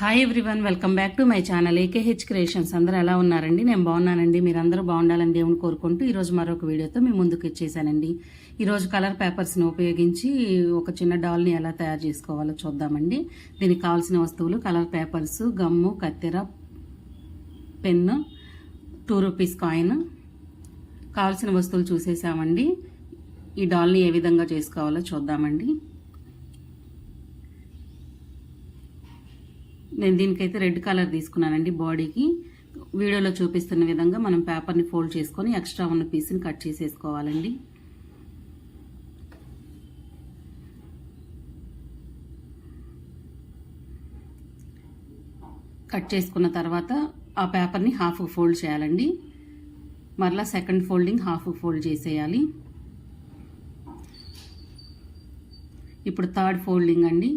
Hi everyone, welcome back to my channel AKH creations. అందరూ ఎలా ఉన్నారండి? నేను బాగున్నానండి. మీరందరూ బాగుండాలని దేవుని కోరుకుంటూ ఈరోజు మరొక వీడియోతో మీ ముందుకు వచ్చేసానండి. ఈరోజు కలర్ పేపర్స్ని ఉపయోగించి ఒక చిన్న డాల్ని ఎలా తయారు చేసుకోవాలో చూద్దామండి. దీనికి కావాల్సిన వస్తువులు కలర్ పేపర్స్, గమ్ము, కత్తెర, పెన్ను, 2 రూపీస్ కాయిన్. కావాల్సిన వస్తువులు చూసేసామండి. ఈ డాల్ని ఏ విధంగా చేసుకోవాలో చూద్దామండి. నేను దీనికైతే రెడ్ కలర్ తీసుకున్నానండి. బాడీకి వీడియోలో చూపిస్తున్న విధంగా మనం పేపర్ని ఫోల్డ్ చేసుకొని ఎక్స్ట్రా ఉన్న పీస్ని కట్ చేసేసుకోవాలండి. కట్ చేసుకున్న తర్వాత ఆ పేపర్ని హాఫ్ ఫోల్డ్ చేయాలండి. మరలా సెకండ్ ఫోల్డింగ్ హాఫ్ ఫోల్డ్ చేసేయాలి. ఇప్పుడు థర్డ్ ఫోల్డింగ్ అండి.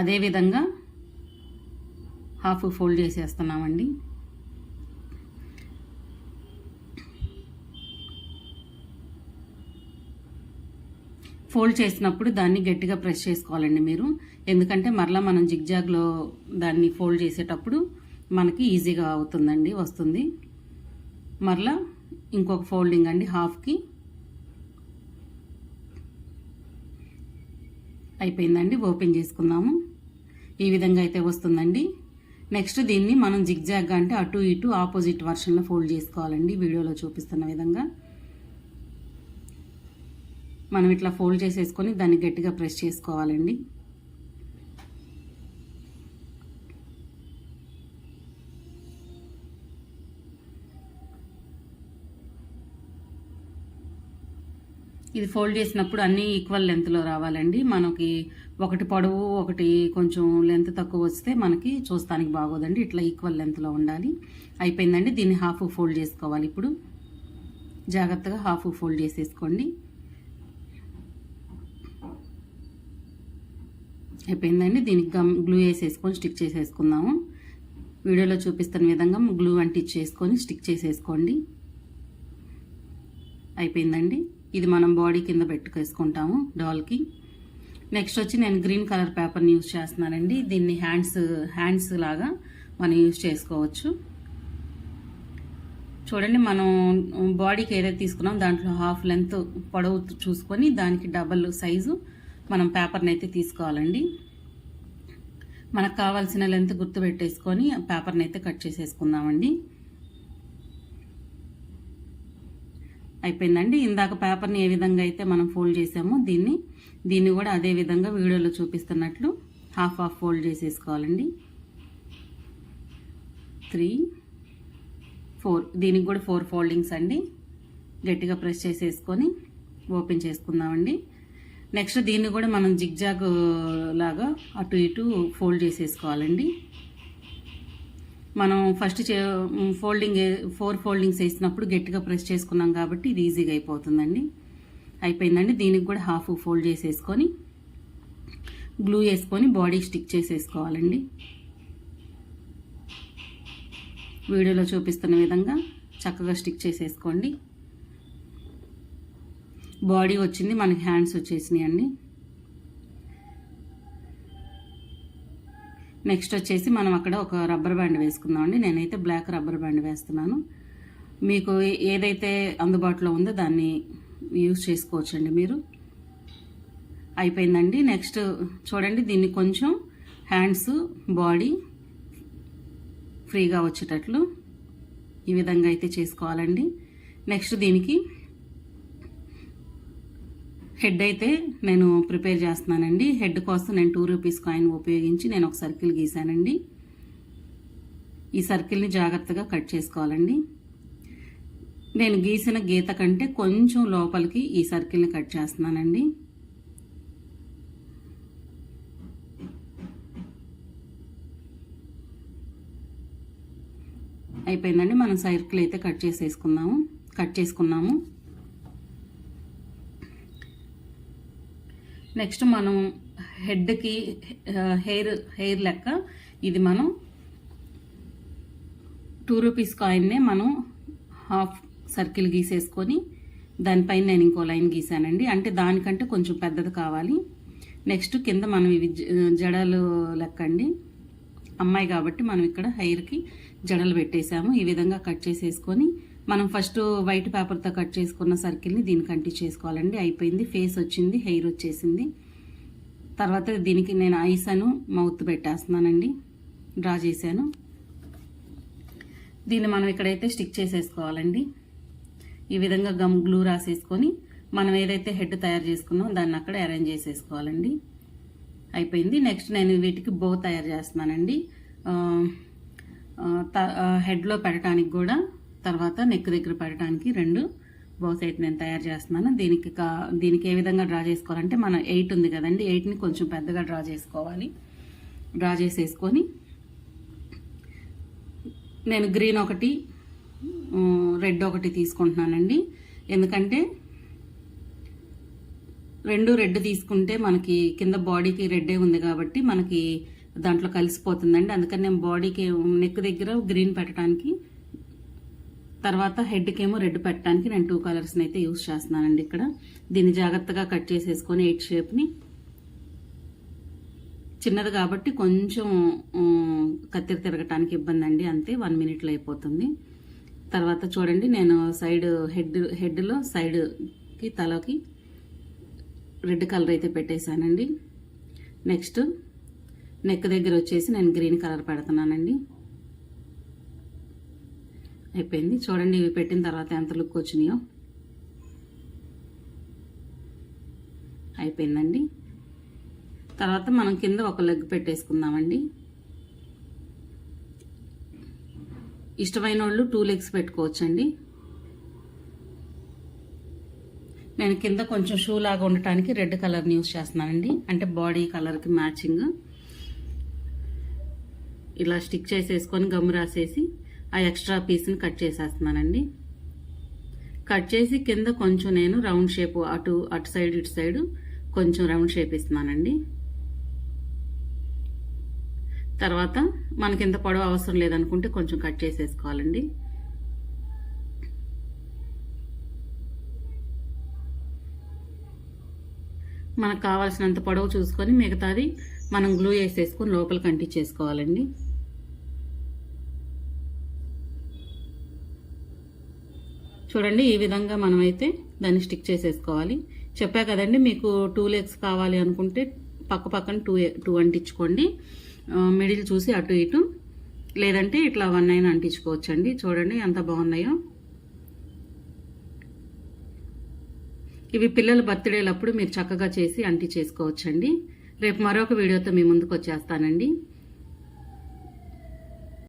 అదేవిధంగా హాఫ్ ఫోల్డ్ చేసేస్తున్నామండి. ఫోల్డ్ చేసినప్పుడు దాన్ని గట్టిగా ప్రెస్ చేసుకోవాలండి మీరు. ఎందుకంటే మరలా మనం జిగ్జాగ్లో దాన్ని ఫోల్డ్ చేసేటప్పుడు మనకి ఈజీగా అవుతుందండి, వస్తుంది. మరలా ఇంకొక ఫోల్డింగ్ అండి, హాఫ్కి అయిపోయిందండి. ఓపెన్ చేసుకుందాము. ఈ విధంగా అయితే వస్తుందండి. నెక్స్ట్ దీన్ని మనం జిగ్జాగ్ అంటే అటు ఇటు ఆపోజిట్ వర్షన్లో ఫోల్డ్ చేసుకోవాలండి. వీడియోలో చూపిస్తున్న విధంగా మనం ఇట్లా ఫోల్డ్ చేసేసుకొని దాన్ని గట్టిగా ప్రెస్ చేసుకోవాలండి. ఇది ఫోల్డ్ చేసినప్పుడు అన్నీ ఈక్వల్ లెంత్లో రావాలండి. మనకి ఒకటి పొడవు ఒకటి కొంచెం లెంత్ తక్కువ వస్తే మనకి చూస్తానికి బాగోదండి. ఇట్లా ఈక్వల్ లెంత్లో ఉండాలి. అయిపోయిందండి. దీన్ని హాఫ్ ఫోల్డ్ చేసుకోవాలి. ఇప్పుడు జాగ్రత్తగా హాఫ్ ఫోల్డ్ చేసేసుకోండి. అయిపోయిందండి. దీనికి గ్లూ వేసేసుకొని స్టిక్ చేసేసుకుందాము. వీడియోలో చూపిస్తున్న విధంగా గ్లూ అంటించేసుకొని స్టిక్ చేసేసుకోండి. అయిపోయిందండి. ఇది మనం బాడీ కింద పెట్టుకేసుకుంటాము డాల్కి. నెక్స్ట్ వచ్చి నేను గ్రీన్ కలర్ పేపర్ని యూజ్ చేస్తున్నానండి. దీన్ని హ్యాండ్స్ లాగా మనం యూజ్ చేసుకోవచ్చు. చూడండి, మనం బాడీకి ఏదైతే తీసుకున్నాం దాంట్లో హాఫ్ లెంత్ పొడవు చూసుకొని దానికి డబల్ సైజు మనం పేపర్ని అయితే తీసుకోవాలండి. మనకు కావాల్సిన లెంత్ గుర్తు పెట్టేసుకొని పేపర్ని అయితే కట్ చేసేసుకుందామండి. అయిపోయిందండి. ఇందాక పేపర్ని ఏ విధంగా అయితే మనం ఫోల్డ్ చేసామో దీన్ని కూడా అదే విధంగా వీడియోలో చూపిస్తున్నట్లు హాఫ్ ఫోల్డ్ చేసేసుకోవాలండి. 3, 4 దీనికి కూడా 4 ఫోల్డింగ్స్ అండి. గట్టిగా ప్రెస్ చేసేసుకొని ఓపెన్ చేసుకుందామండి. నెక్స్ట్ దీన్ని కూడా మనం జిగ్జాగ్ లాగా అటు ఇటు ఫోల్డ్ చేసేసుకోవాలండి. మనం ఫస్ట్ 4 ఫోల్డింగ్స్ వేసినప్పుడు గట్టిగా ప్రెస్ చేసుకున్నాం కాబట్టి ఇది ఈజీగా అయిపోతుందండి. అయిపోయిందండి. దీనికి కూడా హాఫ్ ఫోల్డ్ చేసేసుకొని గ్లూ వేసుకొని బాడీ స్టిక్ చేసేసుకోవాలండి. వీడియోలో చూపిస్తున్న విధంగా చక్కగా స్టిక్ చేసేసుకోండి. బాడీ వచ్చింది, మనకి హ్యాండ్స్ వచ్చేసినాయి అండి. నెక్స్ట్ వచ్చేసి మనం అక్కడ ఒక రబ్బర్ బ్యాండ్ వేసుకుందామండి. నేనైతే బ్లాక్ రబ్బర్ బ్యాండ్ వేస్తున్నాను. మీకు ఏదైతే అందుబాటులో ఉందో దాన్ని యూజ్ చేసుకోవచ్చండి మీరు. అయిపోయిందండి. నెక్స్ట్ చూడండి, దీన్ని కొంచెం హ్యాండ్స్ బాడీ ఫ్రీగా వచ్చేటట్లు ఈ విధంగా అయితే చేసుకోవాలండి. నెక్స్ట్ దీనికి హెడ్ అయితే నేను ప్రిపేర్ చేస్తున్నానండి. హెడ్ కోసం నేను 2 రూపీస్ కాయిన్ ఉపయోగించి నేను ఒక సర్కిల్ గీసానండి. ఈ సర్కిల్ని జాగ్రత్తగా కట్ చేసుకోవాలండి. నేను గీసిన గీత కంటే కొంచెం లోపలికి ఈ సర్కిల్ని కట్ చేస్తున్నానండి. అయిపోయిందండి. మనం సర్కిల్ అయితే కట్ చేసుకున్నాము. నెక్స్ట్ మనం హెడ్కి హెయిర్ లెక్క ఇది మనం 2 రూపీస్ కాయిన్నే మనం హాఫ్ సర్కిల్ గీసేసుకొని దానిపైన నేను ఇంకో లైన్ గీసానండి. అంటే దానికంటే కొంచెం పెద్దది కావాలి. నెక్స్ట్ కింద మనం ఇవి జడలు లెక్క అండి. అమ్మాయి కాబట్టి మనం ఇక్కడ హెయిర్కి జడలు పెట్టేసాము. ఈ విధంగా కట్ చేసేసుకొని మనం ఫస్ట్ వైట్ పేపర్తో కట్ చేసుకున్న సర్కిల్ని దీనికి అంటించేసుకోవాలండి. అయిపోయింది. ఫేస్ వచ్చింది, హెయిర్ వచ్చేసింది. తర్వాత దీనికి నేను ఐస్ అను మౌత్ పెట్టేస్తున్నానండి, డ్రా చేశాను. దీన్ని మనం ఇక్కడైతే స్టిక్ చేసేసుకోవాలండి. ఈ విధంగా గమ్ గ్లూ రాసేసుకొని మనం ఏదైతే హెడ్ తయారు చేసుకున్నామో దాన్ని అక్కడ అరేంజ్ చేసేసుకోవాలండి. అయిపోయింది. నెక్స్ట్ నేను వీటికి బో తయారు చేస్తున్నానండి. హెడ్లో పెట్టడానికి కూడా, తర్వాత నెక్ దగ్గర పెట్టడానికి 2 బోస్ అయితే నేను తయారు చేస్తున్నాను. దీనికి ఏ విధంగా డ్రా చేసుకోవాలంటే మనం 8 ఉంది కదండి, 8ని కొంచెం పెద్దగా డ్రా చేసుకోవాలి. డ్రా చేసేసుకొని నేను గ్రీన్ ఒకటి, రెడ్ ఒకటి తీసుకుంటున్నానండి. ఎందుకంటే 2 రెడ్ తీసుకుంటే మనకి కింద బాడీకి రెడ్డే ఉంది కాబట్టి మనకి దాంట్లో కలిసిపోతుందండి. అందుకని నేను బాడీకి నెక్ దగ్గర గ్రీన్ పెట్టడానికి, తర్వాత హెడ్కేమో రెడ్ పెట్టడానికి నేను 2 కలర్స్ని అయితే యూజ్ చేస్తున్నానండి. ఇక్కడ దీన్ని జాగ్రత్తగా కట్ చేసేసుకొని 8 షేప్ని, చిన్నది కాబట్టి కొంచెం కత్తిరి తిరగటానికి ఇబ్బంది అండి, అంతే 1 మినిట్లో అయిపోతుంది. తర్వాత చూడండి నేను సైడ్ హెడ్లో సైడ్కి తలకి రెడ్ కలర్ అయితే పెట్టేశానండి. నెక్స్ట్ నెక్ దగ్గర వచ్చేసి నేను గ్రీన్ కలర్ పెడుతున్నానండి. అయిపోయింది. చూడండి ఇవి పెట్టిన తర్వాత ఎంత లుక్ వచ్చినాయో. అయిపోయిందండి. తర్వాత మనం కింద ఒక లెగ్ పెట్టేసుకుందామండి. ఇష్టమైన వాళ్ళు 2 లెగ్స్ పెట్టుకోవచ్చండి. నేను కింద కొంచెం షూ లాగా ఉండటానికి రెడ్ కలర్ని యూజ్ చేస్తున్నానండి, అంటే బాడీ కలర్కి మ్యాచింగ్. ఇలా స్టిక్ చేసేసుకొని గమ్ రాసేసి ఆ ఎక్స్ట్రా పీస్ని కట్ చేసేస్తున్నానండి. కట్ చేసి కింద కొంచెం నేను రౌండ్ షేప్ అటు సైడ్ ఇటు సైడ్ కొంచెం రౌండ్ షేప్ ఇస్తున్నానండి. తర్వాత మనకి ఇంత పొడవు అవసరం లేదనుకుంటే కొంచెం కట్ చేసేసుకోవాలండి. మనకు కావాల్సినంత పొడవు చూసుకొని మిగతాది మనం గ్లూ వేసేసుకొని లోపలికి అంటించేసుకోవాలండి. చూడండి ఈ విధంగా మనమైతే దాన్ని స్టిక్ చేసేసుకోవాలి. చెప్పా కదండి, మీకు 2 లెగ్స్ కావాలి అనుకుంటే పక్క పక్కన 2 అంటించుకోండి. మిడిల్ చూసి అటు ఇటు, లేదంటే ఇట్లా 1 అయినా అంటించుకోవచ్చండి. చూడండి ఎంత బాగున్నాయో. ఇవి పిల్లల బర్త్డేలప్పుడు మీరు చక్కగా చేసి అంటించేసుకోవచ్చండి. రేపు మరొక వీడియోతో మీ ముందుకు వచ్చేస్తానండి.